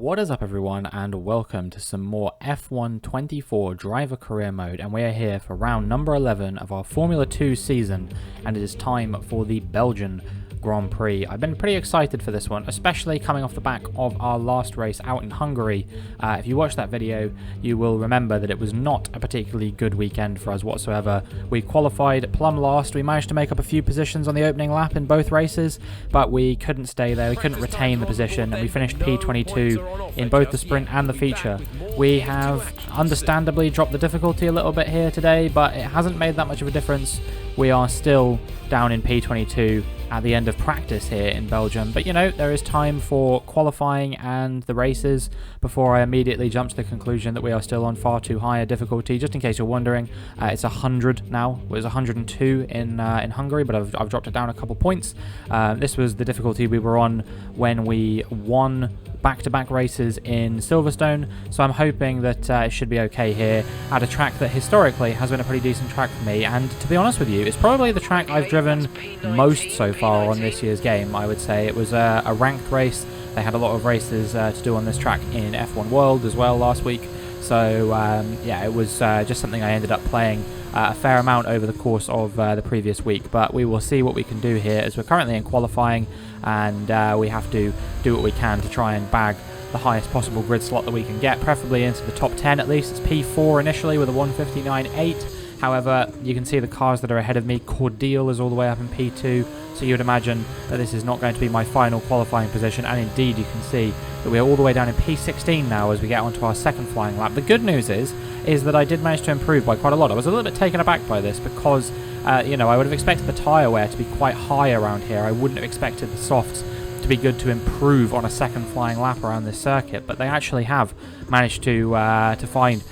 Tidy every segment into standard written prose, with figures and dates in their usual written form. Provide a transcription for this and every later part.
What is up everyone, and welcome to some more F1 24 driver career mode, and we are here for round number 11 of our Formula 2 season, and it is time for the Belgian Grand Prix. I've been pretty excited for this one, especially coming off the back of our last race out in Hungary. If you watched that video, you will remember that it was not a particularly good weekend for us whatsoever. We qualified plumb last. We managed to make up a few positions on the opening lap in both races, but we couldn't stay there. We couldn't retain the position, and we finished P22 in both the sprint and the feature. We have understandably dropped the difficulty a little bit here today, but it hasn't made that much of a difference. We are still down in P22 at the end of practice here in Belgium, but you know, there is time for qualifying and the races before I immediately jump to the conclusion that we are still on far too high a difficulty. Just in case you're wondering, it's 100 now. It was 102 in Hungary, but I've dropped it down a couple points. This was the difficulty we were on when we won back-to-back races in Silverstone, so I'm hoping that it should be okay here at a track that historically has been a pretty decent track for me, and to be honest with you, it's probably the track I've driven most so far on this year's game. I would say it was a ranked race. They had a lot of races to do on this track in F1 World as well last week, so yeah, it was just something I ended up playing a fair amount over the course of the previous week, but we will see what we can do here as we're currently in qualifying, and we have to do what we can to try and bag the highest possible grid slot that we can get, preferably into the top 10 at least. It's P4 initially with a 1:59.8. However, you can see the cars that are ahead of me. Cordial is all the way up in P2, so you would imagine that this is not going to be my final qualifying position, and indeed you can see that we are all the way down in P16 now as we get onto our second flying lap. The good news is that I did manage to improve by quite a lot. I was a little bit taken aback by this because, you know, I would have expected the tyre wear to be quite high around here. I wouldn't have expected the softs to be good to improve on a second flying lap around this circuit, but they actually have managed to find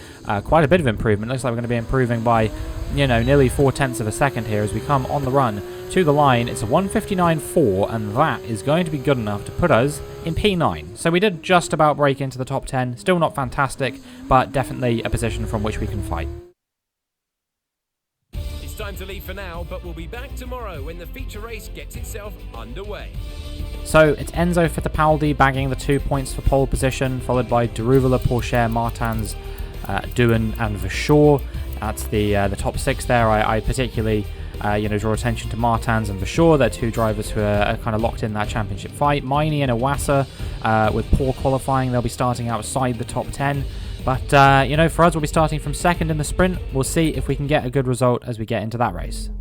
quite a bit of improvement. Looks like we're going to be improving by, you know, nearly 0.4 of a second here as we come on the run to the line. It's a 1:59.4, and that is going to be good enough to put us in P9. So we did just about break into the top 10. Still not fantastic, but definitely a position from which we can fight. It's time to leave for now, but we'll be back tomorrow when the feature race gets itself underway. So it's Enzo Fittipaldi bagging the 2 points for pole position, followed by Deruvela, Pourchaire, Martins, Doohan and Verschoor. That's the top 6 there. I particularly you know, draw attention to Martins and Verschoor. They're two drivers who are kind of locked in that championship fight. Miney and Iwasa, with poor qualifying, they'll be starting outside the top 10. But, you know, for us, we'll be starting from second in the sprint. We'll see if we can get a good result as we get into that race.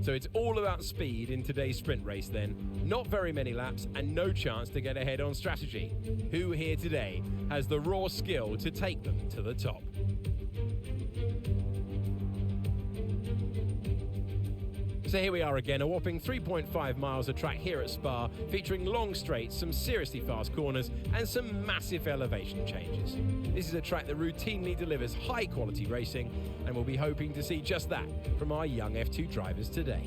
So it's all about speed in today's sprint race then. Not very many laps and no chance to get ahead on strategy. Who here today has the raw skill to take them to the top? So here we are again, a whopping 3.5 miles of track here at Spa, featuring long straights, some seriously fast corners, and some massive elevation changes. This is a track that routinely delivers high-quality racing, and we'll be hoping to see just that from our young F2 drivers today.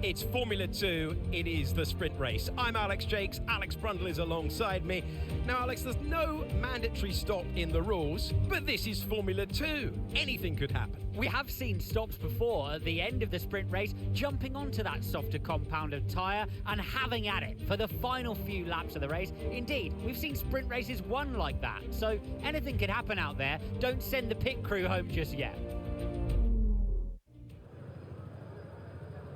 It's Formula 2, it is the sprint race. I'm Alex Jakes, Alex Brundle is alongside me. Now Alex, there's no mandatory stop in the rules, but this is Formula 2. Anything could happen. We have seen stops before at the end of the sprint race, jumping onto that softer compounded tyre and having at it for the final few laps of the race. Indeed, we've seen sprint races won like that, so anything could happen out there. Don't send the pit crew home just yet.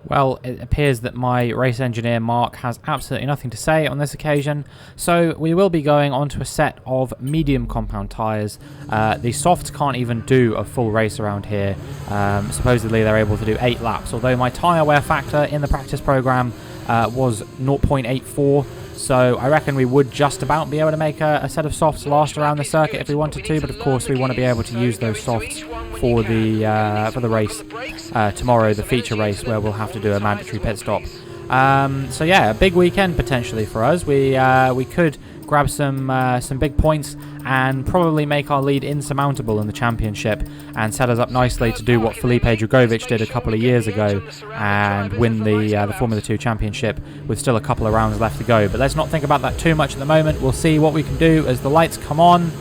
Well, it appears that my race engineer Mark has absolutely nothing to say on this occasion, so we will be going onto a set of medium compound tyres. The softs can't even do a full race around here. Supposedly they're able to do 8 laps, although my tyre wear factor in the practice program was 0.84, so I reckon we would just about be able to make a set of softs last around the circuit if we wanted to, but of course we want to be able to use those softs for the race tomorrow, the feature race, where we'll have to do a mandatory pit stop. So yeah, a big weekend potentially for us. We could grab some big points and probably make our lead insurmountable in the championship and set us up nicely to do what Felipe Drugovich did a couple of years ago and win the Formula 2 championship with still a couple of rounds left to go. But let's not think about that too much at the moment. We'll see what we can do as the lights come on.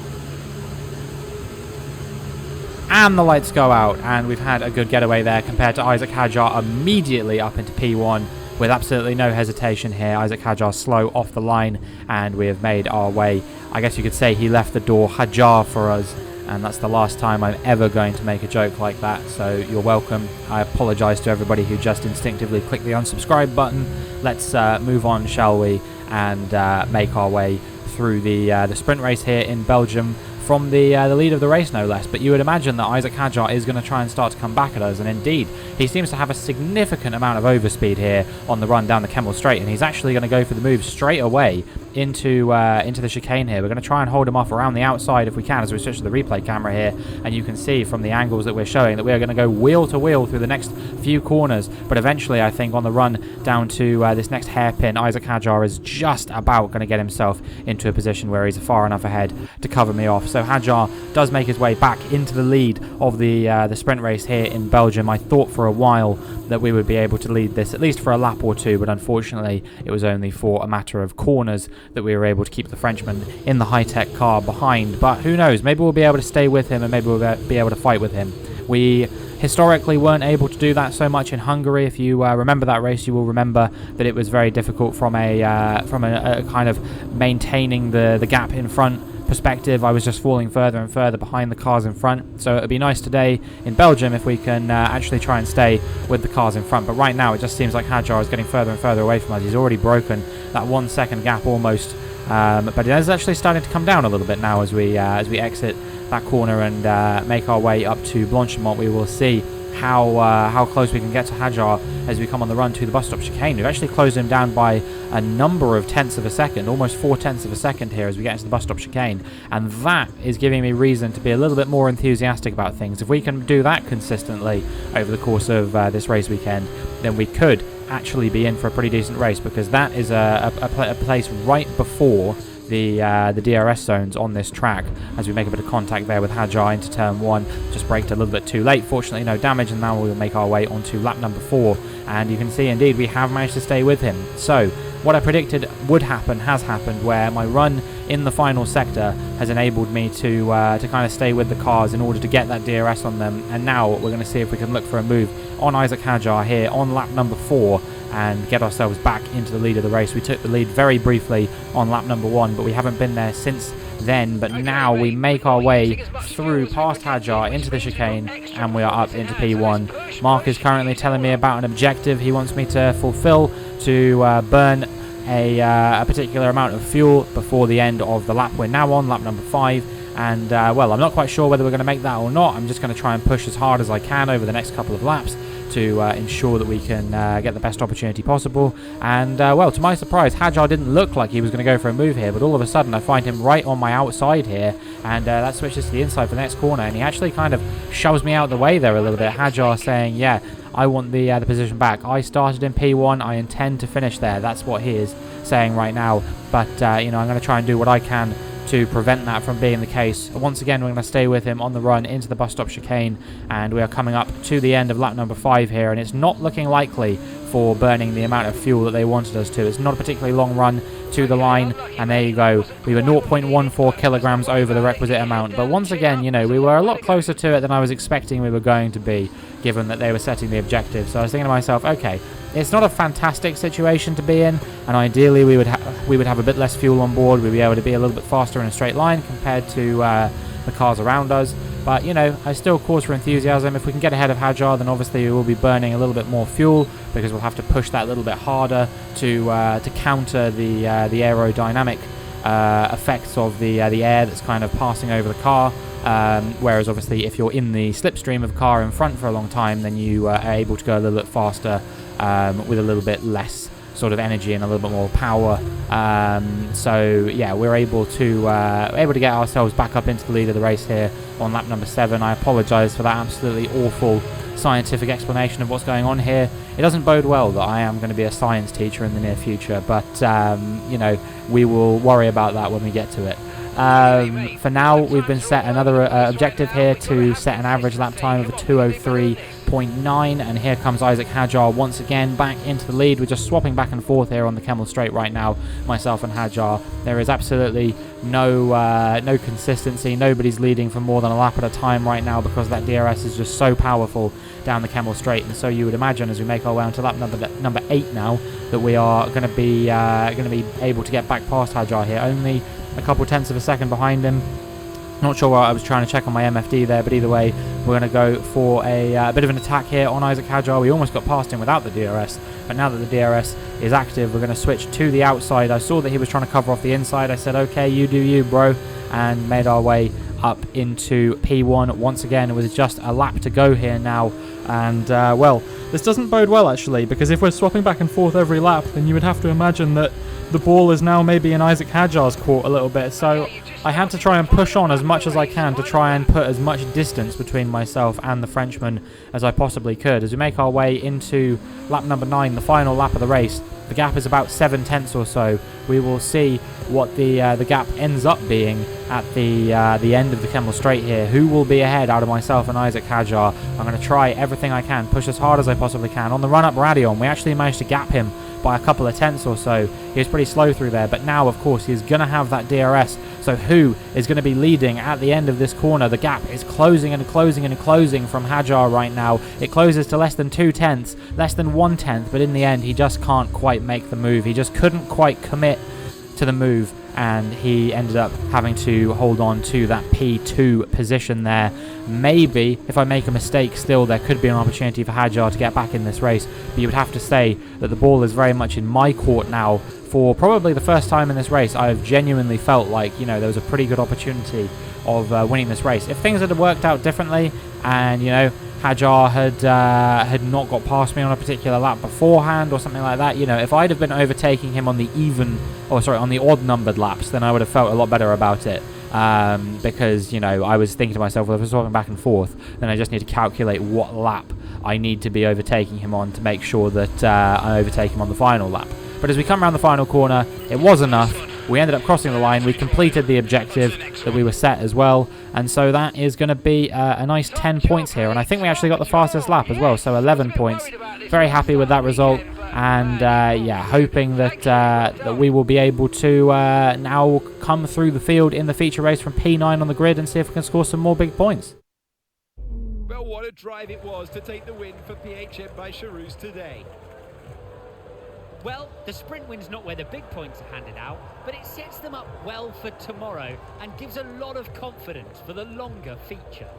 And the lights go out, and we've had a good getaway there compared to Isaac Hadjar immediately up into P1. with absolutely no hesitation here. Isaac Hajar slow off the line, and we have made our way. I guess you could say he left the door ajar for us, and that's the last time I'm ever going to make a joke like that, so you're welcome. I apologise to everybody who just instinctively clicked the unsubscribe button. Let's move on, shall we, and make our way through the sprint race here in Belgium from the lead of the race, no less. But you would imagine that Isaac Hajar is going to try and start to come back at us, and indeed he seems to have a significant amount of overspeed here on the run down the Kemmel Straight, and he's actually going to go for the move straight away into the chicane here. We're going to try and hold him off around the outside if we can, as we switch to the replay camera here, and you can see from the angles that we're showing that we are going to go wheel to wheel through the next few corners. But eventually, I think on the run down to this next hairpin, Isaac Hajar is just about going to get himself into a position where he's far enough ahead to cover me off. So Hajar does make his way back into the lead of the sprint race here in Belgium. I thought for a while that we would be able to lead this at least for a lap or two, but unfortunately it was only for a matter of corners that we were able to keep the Frenchman in the high-tech car behind. But who knows, maybe we'll be able to stay with him, and maybe we'll be able to fight with him. We historically weren't able to do that so much in Hungary. If you remember that race, you will remember that it was very difficult from a kind of maintaining the gap in front perspective. I was just falling further and further behind the cars in front, so it would be nice today in Belgium if we can actually try and stay with the cars in front. But right now it just seems like Hajar is getting further and further away from us. He's already broken that 1 second gap almost, but it is actually starting to come down a little bit now as we exit that corner and make our way up to Blanchimont. We will see how close we can get to Hajar as we come on the run to the bus stop chicane. We've actually closed him down by a number of tenths of a second, almost 4/10 of a second here as we get into the bus stop chicane, and that is giving me reason to be a little bit more enthusiastic about things. If we can do that consistently over the course of this race weekend, then we could actually be in for a pretty decent race, because that is a place right before the DRS zones on this track. As we make a bit of contact there with Hajar into turn 1, just braked a little bit too late. Fortunately no damage, and now we'll make our way onto lap number 4, and you can see indeed we have managed to stay with him. So what I predicted would happen has happened, where my run in the final sector has enabled me to kind of stay with the cars in order to get that DRS on them. And now we're going to see if we can look for a move on Isaac Hajar here on lap number 4 and get ourselves back into the lead of the race. We took the lead very briefly on lap number 1, but we haven't been there since then. But now we make our way through past Hajar into the chicane, and we are up into P1. Mark is currently telling me about an objective he wants me to fulfill, to burn a particular amount of fuel before the end of the lap. We're now on lap number 5, and well, I'm not quite sure whether we're going to make that or not. I'm just going to try and push as hard as I can over the next couple of laps to ensure that we can get the best opportunity possible. And well, to my surprise, Hajar didn't look like he was going to go for a move here, but all of a sudden I find him right on my outside here, and that switches to the inside for the next corner, and he actually kind of shoves me out of the way there a little bit. Hajar saying, yeah, I want the position back. I started in P1, I intend to finish there. That's what he is saying right now, but you know, I'm going to try and do what I can to prevent that from being the case. Once again, we're going to stay with him on the run into the bus stop chicane, and we are coming up to the end of lap number 5 here, and it's not looking likely for burning the amount of fuel that they wanted us to. It's not a particularly long run to the line, and there you go. We were 0.14 kilograms over the requisite amount, but once again, you know, we were a lot closer to it than I was expecting we were going to be, given that they were setting the objective. So I was thinking to myself, okay, it's not a fantastic situation to be in, and ideally we would have a bit less fuel on board. We'd be able to be a little bit faster in a straight line compared to the cars around us. But, you know, I still cause for enthusiasm. If we can get ahead of Hajar, then obviously we will be burning a little bit more fuel, because we'll have to push that a little bit harder to counter the aerodynamic effects of the air that's kind of passing over the car. Whereas obviously if you're in the slipstream of a car in front for a long time, then you are able to go a little bit faster with a little bit less sort of energy and a little bit more power. So yeah, we're able to get ourselves back up into the lead of the race here on lap number 7. I apologise for that absolutely awful scientific explanation of what's going on here. It doesn't bode well that I am going to be a science teacher in the near future, but you know, we will worry about that when we get to it. For now, we've been set another objective here to set an average lap time of a 8.9, and here comes Isaac Hajar once again back into the lead. We're just swapping back and forth here on the Kemmel Straight right now, myself and Hajar. There is absolutely no consistency. Nobody's leading for more than a lap at a time right now because that DRS is just so powerful down the Kemmel Straight. And so you would imagine as we make our way onto lap number 8 now that we are going to be able to get back past Hajar here. Only a couple tenths of a second behind him. Not sure what I was trying to check on my MFD there, but either way, we're going to go for a bit of an attack here on Isaac Hajar. We almost got past him without the DRS, but now that the DRS is active, we're going to switch to the outside. I saw that he was trying to cover off the inside. I said, okay, you do you, bro, and made our way up into P1 once again with just a lap to go here now. And, well, this doesn't bode well, actually, because if we're swapping back and forth every lap, then you would have to imagine that the ball is now maybe in Isaac Hajar's court a little bit. So I had to try and push on as much as I can to try and put as much distance between myself and the Frenchman as I possibly could. As we make our way into lap number 9, the final lap of the race, the gap is about 7 tenths or so. We will see what the gap ends up being at the end of the Kemmel Straight here. Who will be ahead out of myself and Isaac Hajar? I'm going to try everything I can, push as hard as I possibly can. On the run-up Radion, we actually managed to gap him by a couple of tenths or so. He was pretty slow through there, but now, of course, he's going to have that DRS. So who is going to be leading at the end of this corner? The gap is closing and closing and closing from Hajar right now. It closes to less than 2 tenths, less than 1 tenth, but in the end, he just can't quite make the move. He just couldn't quite commit to the move, and he ended up having to hold on to that P2 position there. Maybe if I make a mistake still, there could be an opportunity for Hajar to get back in this race, but you would have to say that the ball is very much in my court now. For probably the first time in this race, I've genuinely felt like, you know, there was a pretty good opportunity of winning this race. If things had worked out differently and, you know, Hajar had not got past me on a particular lap beforehand or something like that, you know, if I'd have been overtaking him on the on the odd numbered laps, then I would have felt a lot better about it. Because, you know, I was thinking to myself, well, if I was swapping back and forth, then I just need to calculate what lap I need to be overtaking him on to make sure that I overtake him on the final lap. But as we come around the final corner, it was enough. We ended up crossing the line. We completed the objective that we were set as well. And so that is going to be a nice 10 points here. And I think we actually got the fastest lap as well. So 11 points. Very happy with that result. And yeah, hoping that we will be able to now come through the field in the feature race from P9 on the grid and see if we can score some more big points. Well, what a drive it was to take the win for PHM by Charouz today. Well, the sprint win's not where the big points are handed out, but it sets them up well for tomorrow and gives a lot of confidence for the longer feature.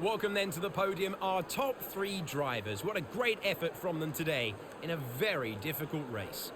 Welcome then to the podium, our top 3 drivers. What a great effort from them today in a very difficult race.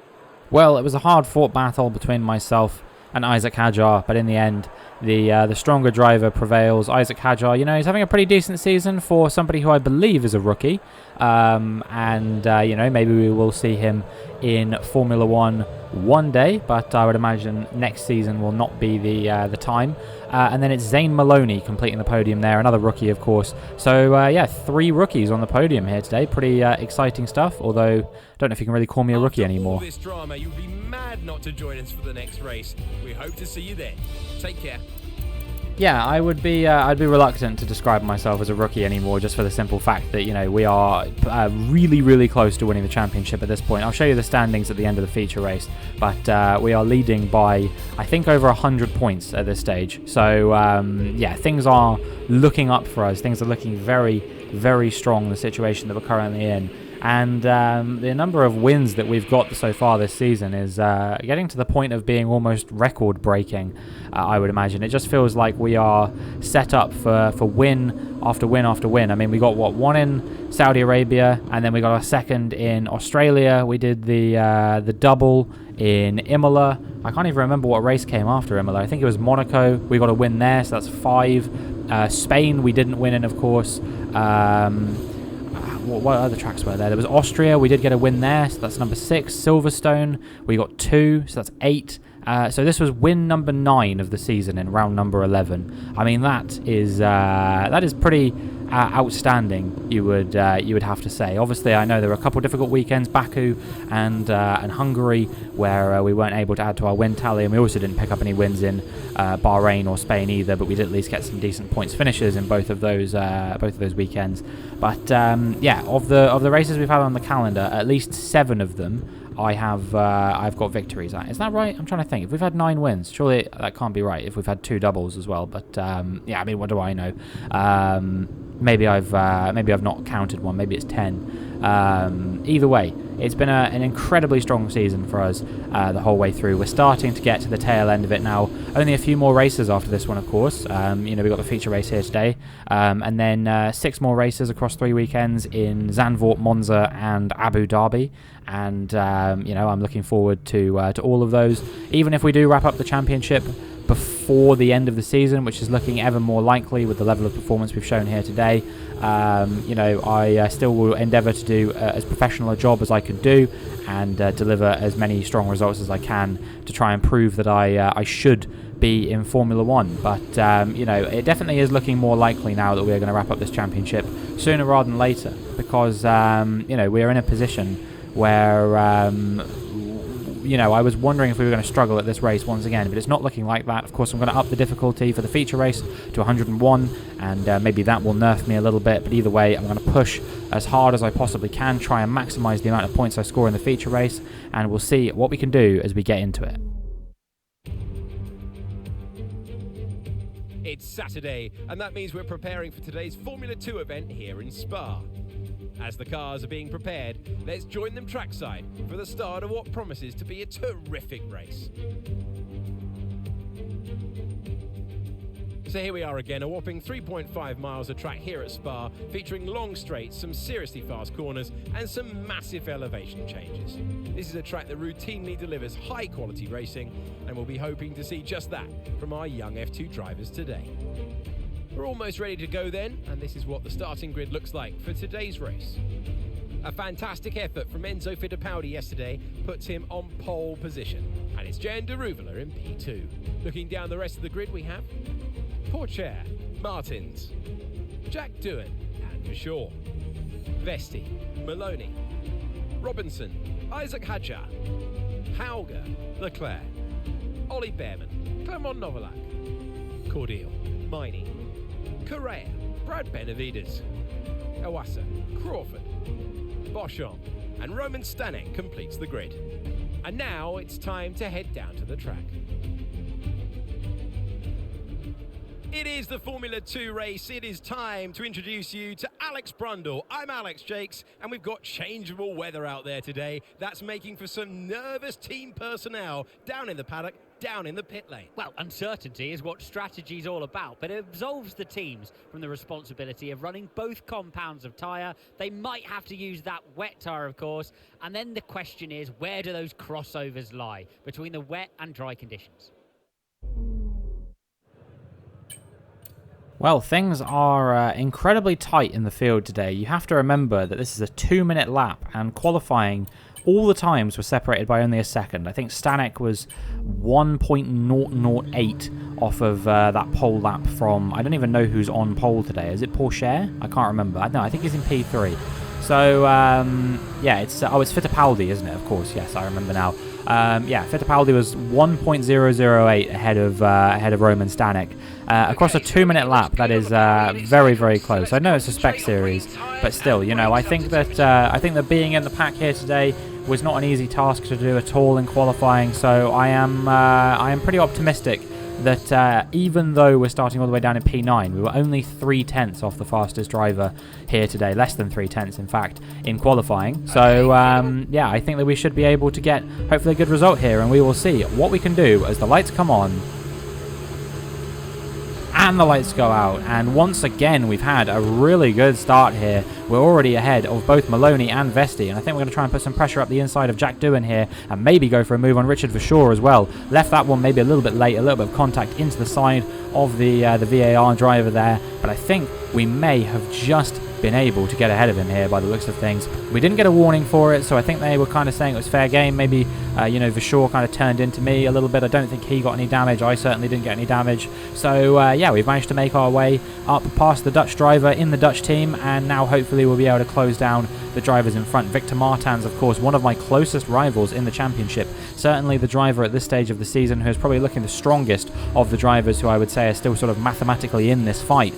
Well, it was a hard-fought battle between myself and Isaac Hajar, but in the end, the stronger driver prevails. Isaac Hajar, you know, he's having a pretty decent season for somebody who I believe is a rookie, and you know, maybe we will see him in Formula 1 one day, but I would imagine next season will not be the time. And then it's Zane Maloney completing the podium there, another rookie, of course. So yeah, 3 rookies on the podium here today. Pretty exciting stuff, although I don't know if you can really call me a rookie anymore. After all this drama, you'd be mad not to join us for the next race. We hope to see you there. Take care. Yeah, I'd be reluctant to describe myself as a rookie anymore, just for the simple fact that, you know, we are really, really close to winning the championship at this point. I'll show you the standings at the end of the feature race, but we are leading by, I think, over 100 points at this stage. So, yeah, things are looking up for us. Things are looking very, very strong, the situation that we're currently in. And the number of wins that we've got so far this season is getting to the point of being almost record-breaking, I would imagine. It just feels like we are set up for win after win after win. I mean, we got, what, 1 in Saudi Arabia, and then we got our 2nd in Australia. We did the double in Imola. I can't even remember what race came after Imola. I think it was Monaco. We got a win there, so that's 5. Spain, we didn't win in, of course. What other tracks were there? There was Austria. We did get a win there, so that's number 6. Silverstone, we got 2, so that's 8. So this was win number 9 of the season in round number 11. I mean, that is pretty outstanding. You would have to say. Obviously, I know there were a couple of difficult weekends, Baku and Hungary, where we weren't able to add to our win tally, and we also didn't pick up any wins in Bahrain or Spain either. But we did at least get some decent points finishes in both of those weekends. But yeah, of the races we've had on the calendar, at least 7 of them I've got victories at. Is that right? I'm trying to think. If we've had 9 wins, surely that can't be right if we've had 2 doubles as well. But yeah, I mean, what do I know? Maybe I've not counted one. Maybe it's 10. Either way, it's been an incredibly strong season for us the whole way through. We're starting to get to the tail end of it now. Only a few more races after this one, of course. You know, we've got the feature race here today, and then 6 more races across 3 weekends in Zandvoort, Monza, and Abu Dhabi. And you know, I'm looking forward to all of those. Even if we do wrap up the championship before the end of the season, which is looking ever more likely with the level of performance we've shown here today, you know, I still will endeavour to do as professional a job as I could do, and deliver as many strong results as I can to try and prove that I should be in Formula 1. But you know, it definitely is looking more likely now that we're going to wrap up this championship sooner rather than later, because you know, we're in a position where you know, I was wondering if we were going to struggle at this race once again, but it's not looking like that. Of course, I'm going to up the difficulty for the feature race to 101, and maybe that will nerf me a little bit, but either way, I'm going to push as hard as I possibly can, try and maximise the amount of points I score in the feature race, and we'll see what we can do as we get into it. It's Saturday, and that means we're preparing for today's Formula 2 event here in Spa. As the cars are being prepared, let's join them trackside for the start of what promises to be a terrific race. So here we are again, a whopping 3.5 miles of track here at Spa, featuring long straights, some seriously fast corners, and some massive elevation changes. This is a track that routinely delivers high-quality racing, and we'll be hoping to see just that from our young F2 drivers today. We're almost ready to go then, and this is what the starting grid looks like for today's race. A fantastic effort from Enzo Fittipaldi yesterday puts him on pole position, and it's Jan de Ruvela in P2. Looking down the rest of the grid, we have POURCHAIRE, Martins, Jack Doohan and Verschoor, Vesti, Maloney, Robinson, Isaac Hadjar, Hauger, Leclerc, Ollie Behrman, Clermont Novalak, Cordial, Miney, Correa, Brad Benavides, Iwasa, Crawford, Boschon, and Roman Stanek completes the grid. And now it's time to head down to the track. It is the Formula 2 race. It is time to introduce you to Alex Brundle. I'm Alex Jakes, and we've got changeable weather out there today. That's making for some nervous team personnel down in the paddock, down in the pit lane. Well, uncertainty is what strategy's all about, but it absolves the teams from the responsibility of running both compounds of tyre. They might have to use that wet tyre, of course, and then the question is, where do those crossovers lie between the wet and dry conditions? Well, things are incredibly tight in the field today. You have to remember that this is a 2-minute lap, and qualifying, all the times were separated by only a second. I think Stanek was 1.008 off of that pole lap from, I don't even know who's on pole today. Is it POURCHAIRE? I can't remember. No, I think he's in P3. So, yeah, it's Fittipaldi, isn't it? Of course, yes, I remember now. Yeah, Fittipaldi was 1.008 ahead of Roman Stanek. Across a 2-minute lap, that is very, very close. I know it's a spec series, but still, you know, I think that being in the pack here today was not an easy task to do at all in qualifying. So I am pretty optimistic that even though we're starting all the way down in P9, we were only 3/10 off the fastest driver here today, less than 3/10 in fact, in qualifying. So yeah, I think that we should be able to get hopefully a good result here, and we will see what we can do as the lights come on and the lights go out. And once again, we've had a really good start here. We're already ahead of both Maloney and Vesti, and I think we're going to try and put some pressure up the inside of Jack Doohan here, and maybe go for a move on Richard Verschoor as well. Left that one maybe a little bit late, a little bit of contact into the side of the VAR driver there, but I think we may have just been able to get ahead of him here by the looks of things. We didn't get a warning for it, so I think they were kind of saying it was fair game. Maybe You know, Vachour kind of turned into me a little bit. I don't think he got any damage. I certainly didn't get any damage. So yeah, we've managed to make our way up past the Dutch driver in the Dutch team, and now hopefully we'll be able to close down the drivers in front. Victor Martins, of course, one of my closest rivals in the championship. Certainly the driver at this stage of the season who is probably looking the strongest of the drivers who I would say are still sort of mathematically in this fight.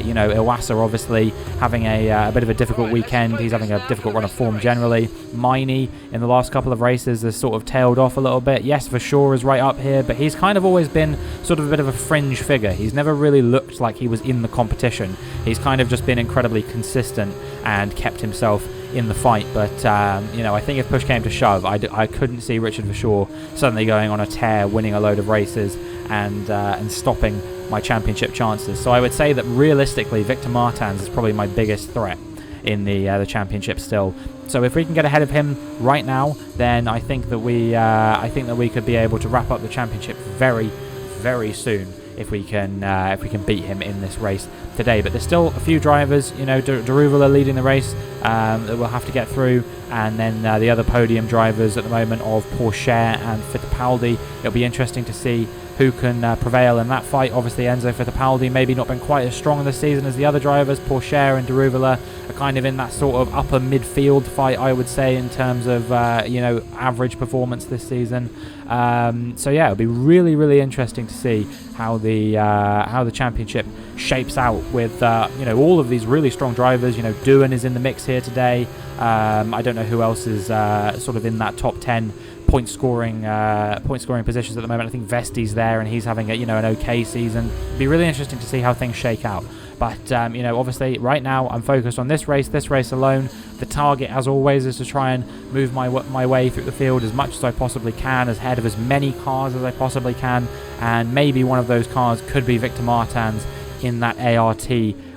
You know, Iwasa obviously having a bit of a difficult weekend. He's having a difficult run of form generally. Miney in the last couple of races has sort of tailed off a little bit. Yes, Vachour is right up here, but he's kind of always been sort of a bit of a fringe figure. He's never really looked like he was in the competition. He's kind of just been incredibly consistent and kept himself in the fight. But you know, I think if push came to shove, I couldn't see Richard Vachour suddenly going on a tear, winning a load of races and stopping my championship chances. So I would say that realistically Victor Martins is probably my biggest threat in the championship still. So if we can get ahead of him right now, then I think that we could be able to wrap up the championship very, very soon if we can beat him in this race today. But there's still a few drivers, you know, Daruvula leading the race that we'll have to get through, and then the other podium drivers at the moment of POURCHAIRE and Fittipaldi. It'll be interesting to see who can prevail in that fight. Obviously Enzo Fittipaldi maybe not been quite as strong this season as the other drivers. POURCHAIRE and Daruvula are kind of in that sort of upper midfield fight, I would say, in terms of you know, average performance this season. So yeah, it'll be really, really interesting to see how the championship shapes out with you know, all of these really strong drivers. You know, Doohan is in the mix here today. I don't know who else is sort of in that top 10 point scoring positions at the moment. I think Vesti's there, and he's having you know, an okay season. It'll be really interesting to see how things shake out. But you know, obviously right now I'm focused on this race alone. The target, as always, is to try and move my way through the field as much as I possibly can, as ahead of as many cars as I possibly can, and maybe one of those cars could be Victor Martins in that ART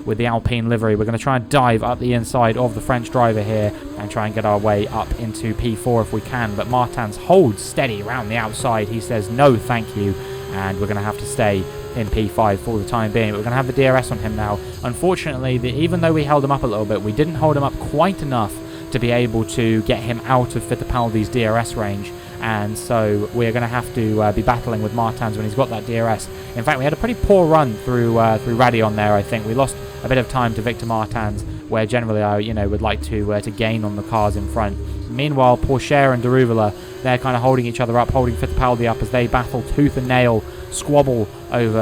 with the Alpine livery. We're going to try and dive up the inside of the French driver here and try and get our way up into P4 if we can. But Martins holds steady around the outside. He says no thank you, and we're going to have to stay in P5 for the time being. We're going to have the DRS on him now. Unfortunately, even though we held him up a little bit, we didn't hold him up quite enough to be able to get him out of Fittipaldi's DRS range. And so we're going to have to be battling with Martins when he's got that DRS. In fact, we had a pretty poor run through Radion there. I think we lost a bit of time to Victor Martins, where generally I would like to gain on the cars in front. Meanwhile, POURCHAIRE and Daruvula, they're kind of holding each other up, holding Fittipaldi up as they battle tooth and nail, squabble over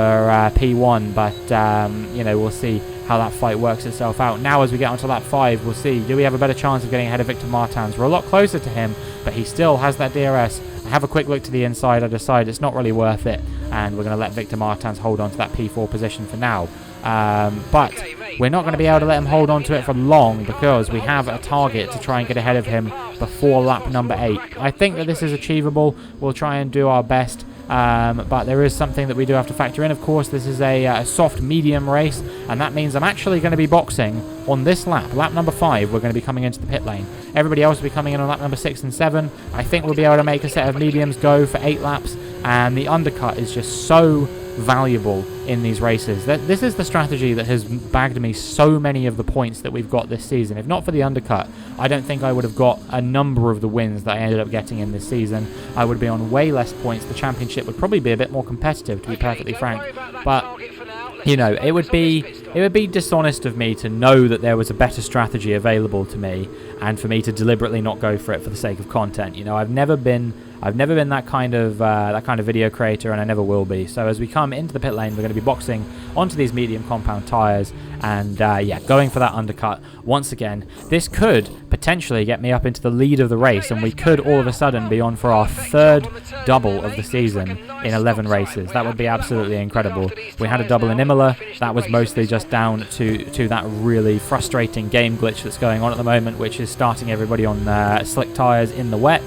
P1. But you know, we'll see how that fight works itself out. Now as we get onto lap 5, we'll see, do we have a better chance of getting ahead of Victor Martins? We're a lot closer to him, but he still has that DRS. I have a quick look to the inside. I decide it's not really worth it, and we're going to let Victor Martins hold on to that P4 position for now. But we're not going to be able to let him hold on to it for long, because we have a target to try and get ahead of him before lap number 8. I think that this is achievable. We'll try and do our best. But there is something that we do have to factor in. Of course, this is a soft medium race, and that means I'm actually going to be boxing on this lap number 5. We're going to be coming into the pit lane. Everybody else will be coming in on lap number 6 and 7. I think we'll be able to make a set of mediums go for 8 laps, and the undercut is just so valuable in these races. This is the strategy that has bagged me so many of the points that we've got this season. If not for the undercut, I don't think I would have got a number of the wins that I ended up getting in this season. I would be on way less points. The championship would probably be a bit more competitive, to be perfectly frank. But you know, it would be dishonest of me to know that there was a better strategy available to me, and for me to deliberately not go for it for the sake of content. You know, I've never been that kind of video creator, and I never will be. So as we come into the pit lane, we're going to be boxing onto these medium compound tyres, and yeah, going for that undercut once again. This could potentially get me up into the lead of the race, and we could all of a sudden be on for our 3rd double of the season in 11 races. That would be absolutely incredible. We had a double in Imola. That was mostly just down to that really frustrating game glitch that's going on at the moment, which is starting everybody on slick tyres in the wet.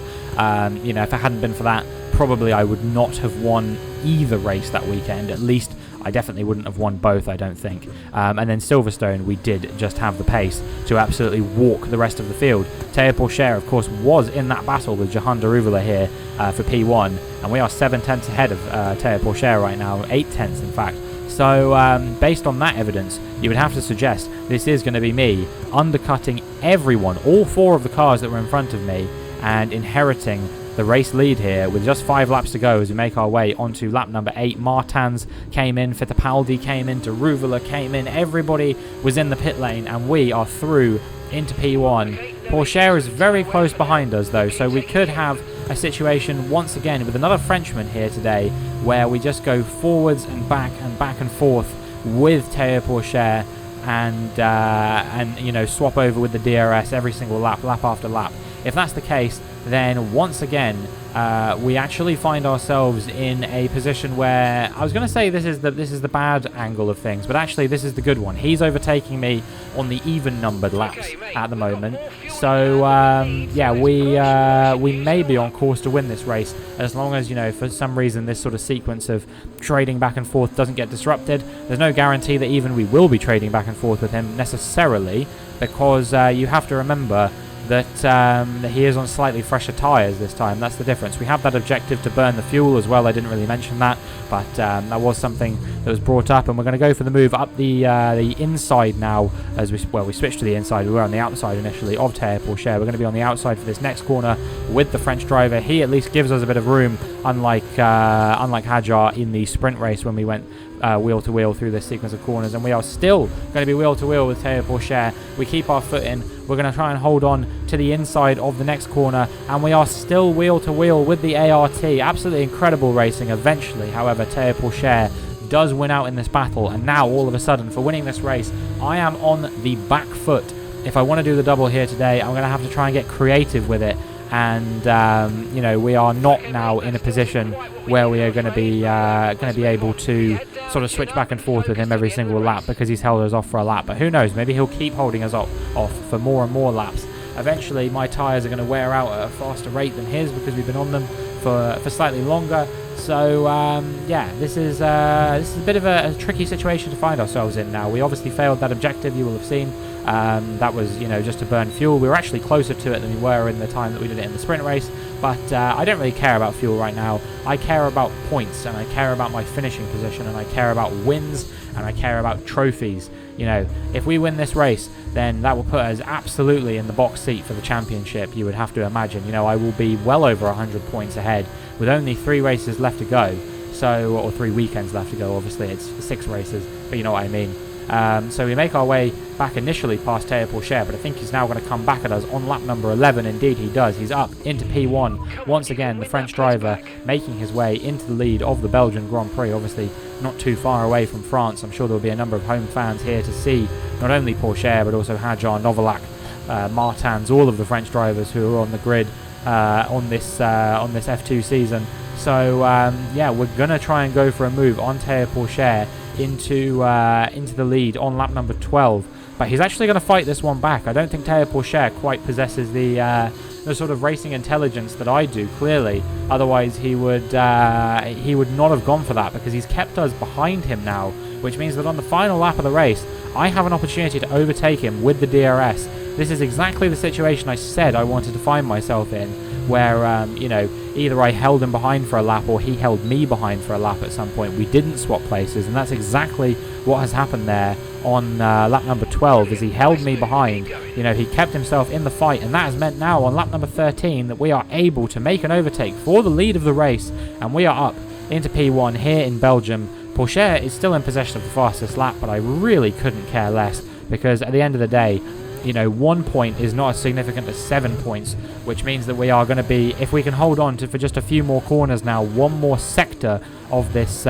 You know, if it hadn't been for that, probably I would not have won either race that weekend. At least I definitely wouldn't have won both, I don't think. And then Silverstone, we did just have the pace to absolutely walk the rest of the field. Théo Pourchaire, of course, was in that battle with Johan Daruvula here for P1, and we are 7 tenths ahead of Théo Pourchaire right now, 8 tenths in fact. So based on that evidence, you would have to suggest this is going to be me undercutting everyone, all 4 of the cars that were in front of me, and inheriting the race lead here with just 5 laps to go as we make our way onto lap number 8. Martins came in, Fittipaldi came in, Deruvula came in, everybody was in the pit lane, and we are through into P1. Pourchaire is very close behind us though, so we could have a situation once again with another Frenchman here today where we just go forwards and back and forth with Théo Pourchaire and you know, swap over with the DRS every single lap after lap. If that's the case, then once again we actually find ourselves in a position where I was going to say this is the bad angle of things, but actually this is the good one. He's overtaking me on the even numbered laps at the moment, so yeah, we may be on course to win this race as long as, you know, for some reason this sort of sequence of trading back and forth doesn't get disrupted. There's no guarantee that even we will be trading back and forth with him necessarily, because you have to remember that he is on slightly fresher tyres this time. That's the difference. We have that objective to burn the fuel as well. I didn't really mention that, but that was something that was brought up, and we're going to go for the move up the inside now as we switched to the inside. We were on the outside initially of Théo Pourchaire. We're going to be on the outside for this next corner with the French driver. He at least gives us a bit of room, unlike Hajar in the sprint race when we went wheel to wheel through this sequence of corners, and we are still going to be wheel to wheel with Théo Pourchaire. We keep our foot in. We're going to try and hold on to the inside of the next corner, and we are still wheel to wheel with the ART. Absolutely incredible racing. Eventually, however, Théo Pourchaire does win out in this battle, and now all of a sudden, for winning this race, I am on the back foot. If I want to do the double here today, I'm going to have to try and get creative with it, and you know, we are not now in a position where we are going to be able to sort of switch back and forth with him every single lap, because he's held us off for a lap. But who knows, maybe he'll keep holding us off for more and more laps. Eventually my tyres are going to wear out at a faster rate than his because we've been on them for slightly longer. So yeah, this is a bit of a tricky situation to find ourselves in now. We obviously failed that objective, you will have seen. That was, you know, just to burn fuel. We were actually closer to it than we were in the time that we did it in the sprint race, but I don't really care about fuel right now. I care about points, and I care about my finishing position, and I care about wins, and I care about trophies. You know, if we win this race, then that will put us absolutely in the box seat for the championship, you would have to imagine. You know, I will be well over 100 points ahead with only 3 races left to go, so, or 3 weekends left to go. Obviously it's 6 races, but you know what I mean. So we make our way back initially past Théo Pourchaire, but I think he's now going to come back at us on lap number 11. Indeed he does. He's up into P1 once again. The French driver making his way into the lead of the Belgian Grand Prix, obviously not too far away from France. I'm sure there will be a number of home fans here to see not only Pourchaire but also Hajar, Novalak, Martins, all of the French drivers who are on the grid on this F2 season. So yeah, we're going to try and go for a move on Théo Pourchaire into the lead on lap number 12, but he's actually going to fight this one back. I don't think Théo Pourchaire quite possesses the sort of racing intelligence that I do, clearly. Otherwise he would not have gone for that, because he's kept us behind him now, which means that on the final lap of the race I have an opportunity to overtake him with the DRS. This is exactly the situation I said I wanted to find myself in, where you know, either I held him behind for a lap or he held me behind for a lap at some point. We didn't swap places, and that's exactly what has happened there on lap number 12, is he held me behind. You know, he kept himself in the fight, and that has meant now on lap number 13 that we are able to make an overtake for the lead of the race, and we are up into P1 here in Belgium. Pourchaire is still in possession of the fastest lap, but I really couldn't care less, because at the end of the day, you know, 1 point is not as significant as 7 points, which means that we are going to be, if we can hold on to for just a few more corners now, one more sector of this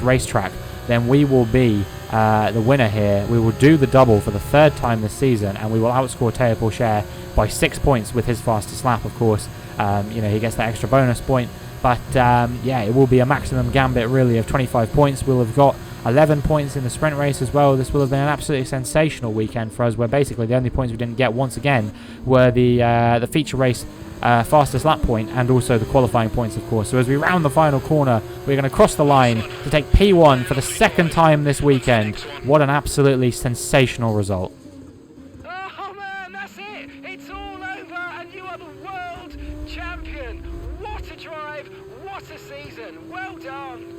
racetrack, then we will be the winner here. We will do the double for the 3rd time this season, and we will outscore Théo Pourchaire by 6 points with his fastest lap, of course. You know, he gets that extra bonus point, but yeah, it will be a maximum gambit really of 25 points. We'll have got 11 points in the sprint race as well. This will have been an absolutely sensational weekend for us, where basically the only points we didn't get once again were the feature race fastest lap point, and also the qualifying points, of course. So as we round the final corner, we're going to cross the line to take P1 for the 2nd time this weekend. What an absolutely sensational result. Oh man, that's it! It's all over, and you are the world champion! What a drive, what a season, well done!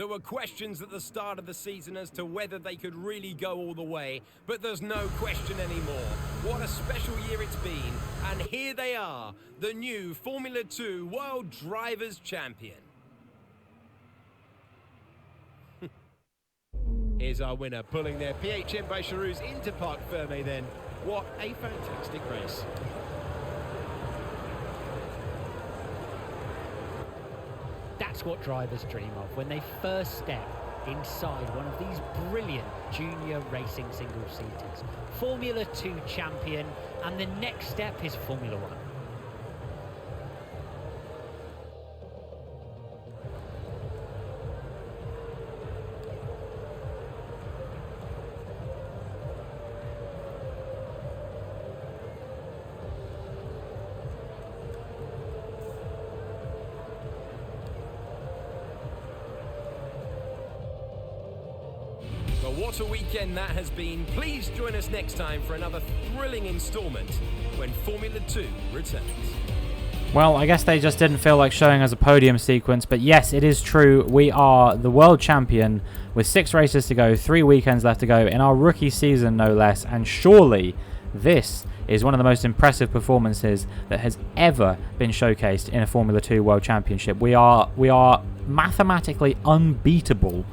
There were questions at the start of the season as to whether they could really go all the way, but there's no question anymore. What a special year it's been, and here they are, the new Formula 2 World Drivers' Champion. Here's our winner, pulling their POURCHAIRE into Parc Fermé then. What a fantastic race. That's what drivers dream of when they first step inside one of these brilliant junior racing single-seaters. Formula 2 champion, and the next step is Formula 1. But what a weekend that has been. Please join us next time for another thrilling instalment when Formula 2 returns. Well, I guess they just didn't feel like showing us a podium sequence, but yes, it is true. We are the world champion with 6 races to go, 3 weekends left to go in our rookie season, no less. And surely this is one of the most impressive performances that has ever been showcased in a Formula 2 World Championship. We are mathematically unbeatable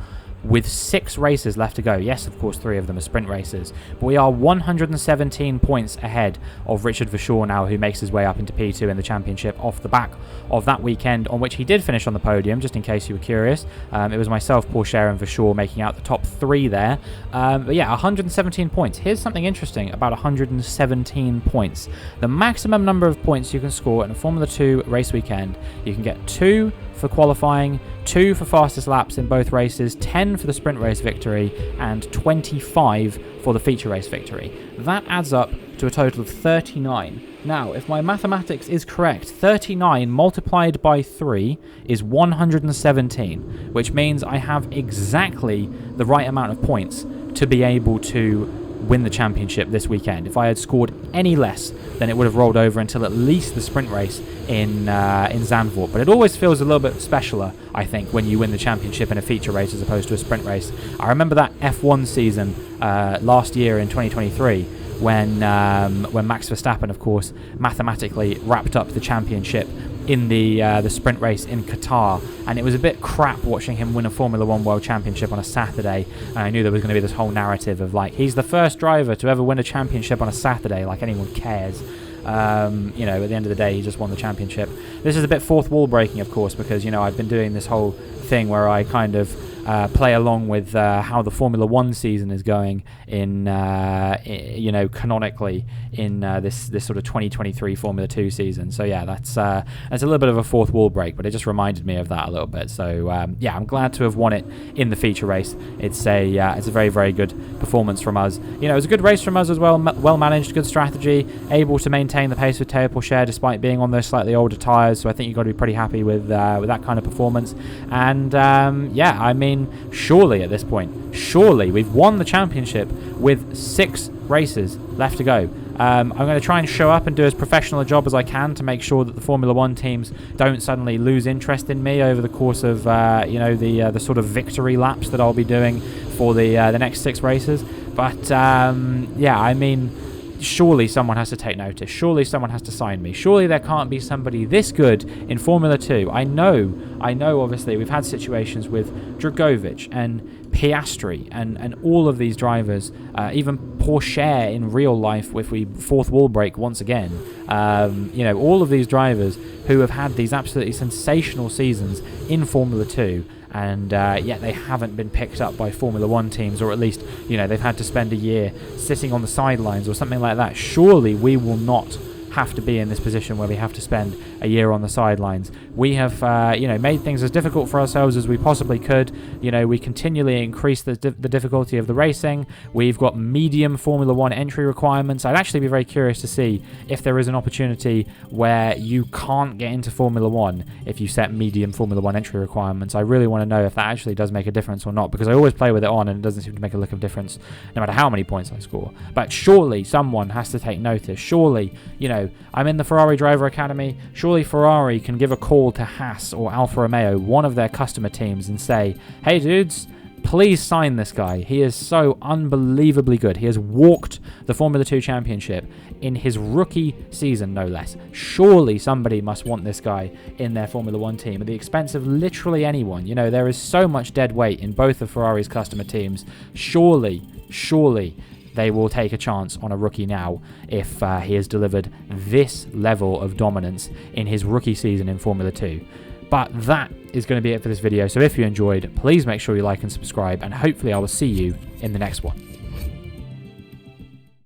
with 6 races left to go. Yes, of course, 3 of them are sprint races. But we are 117 points ahead of Richard Verschoor now, who makes his way up into P2 in the championship off the back of that weekend, on which he did finish on the podium, just in case you were curious. It was myself, POURCHAIRE and Verschoor making out the top 3 there. But yeah, 117 points. Here's something interesting about 117 points. The maximum number of points you can score in a Formula 2 race weekend, you can get 2 for qualifying, 2 for fastest laps in both races, 10 for the sprint race victory, and 25 for the feature race victory. That adds up to a total of 39. Now, if my mathematics is correct, 39 multiplied by 3 is 117, which means I have exactly the right amount of points to be able to win the championship this weekend. If I had scored any less, then it would have rolled over until at least the sprint race in Zandvoort. But it always feels a little bit specialer, I think, when you win the championship in a feature race as opposed to a sprint race. I remember that F1 season last year in 2023 when Max Verstappen, of course, mathematically wrapped up the championship in the sprint race in Qatar, and it was a bit crap watching him win a Formula 1 World Championship on a Saturday, and I knew there was going to be this whole narrative of like, he's the first driver to ever win a championship on a Saturday, like anyone cares. You know, at the end of the day, he just won the championship. This is a bit fourth wall breaking, of course, because, you know, I've been doing this whole thing where I kind of play along with how the Formula 1 season is going in, you know, canonically in this sort of 2023 Formula 2 season. So yeah, that's a little bit of a fourth wall break, but it just reminded me of that a little bit. So yeah, I'm glad to have won it in the feature race. It's a very, very good performance from us. You know, it was a good race from us as well. Well managed, good strategy, able to maintain the pace with Théo Pourchaire despite being on those slightly older tyres. So I think you've got to be pretty happy with that kind of performance. And yeah, I mean, surely at this point, surely we've won the championship with 6 races left to go. I'm going to try and show up and do as professional a job as I can to make sure that the Formula 1 teams don't suddenly lose interest in me over the course of you know, the sort of victory laps that I'll be doing for the next 6 races. But yeah, I mean, surely someone has to take notice. Surely someone has to sign me. Surely there can't be somebody this good in Formula 2. I know obviously we've had situations with Dragovic and Piastri and all of these drivers, even Pourchaire in real life, if we fourth wall break once again. You know, all of these drivers who have had these absolutely sensational seasons in Formula 2, and yet they haven't been picked up by Formula 1 teams, or at least, you know, they've had to spend a year sitting on the sidelines or something like that. Surely we will not have to be in this position where we have to spend a year on the sidelines. We have, you know, made things as difficult for ourselves as we possibly could. You know, we continually increase the difficulty of the racing. We've got medium Formula 1 entry requirements. I'd actually be very curious to see if there is an opportunity where you can't get into Formula 1 if you set medium Formula 1 entry requirements. I really want to know if that actually does make a difference or not, because I always play with it on and it doesn't seem to make a lick of difference no matter how many points I score. But surely someone has to take notice. Surely, you know, know, I'm in the Ferrari Driver Academy. Surely Ferrari can give a call to Haas or Alfa Romeo, one of their customer teams, and say, hey dudes, please sign this guy. He is so unbelievably good. He has walked the Formula 2 Championship in his rookie season, no less. Surely somebody must want this guy in their Formula 1 team at the expense of literally anyone. You know, there is so much dead weight in both of Ferrari's customer teams. Surely they will take a chance on a rookie now if he has delivered this level of dominance in his rookie season in Formula 2. But that is going to be it for this video. So if you enjoyed, please make sure you like and subscribe, and hopefully I will see you in the next one.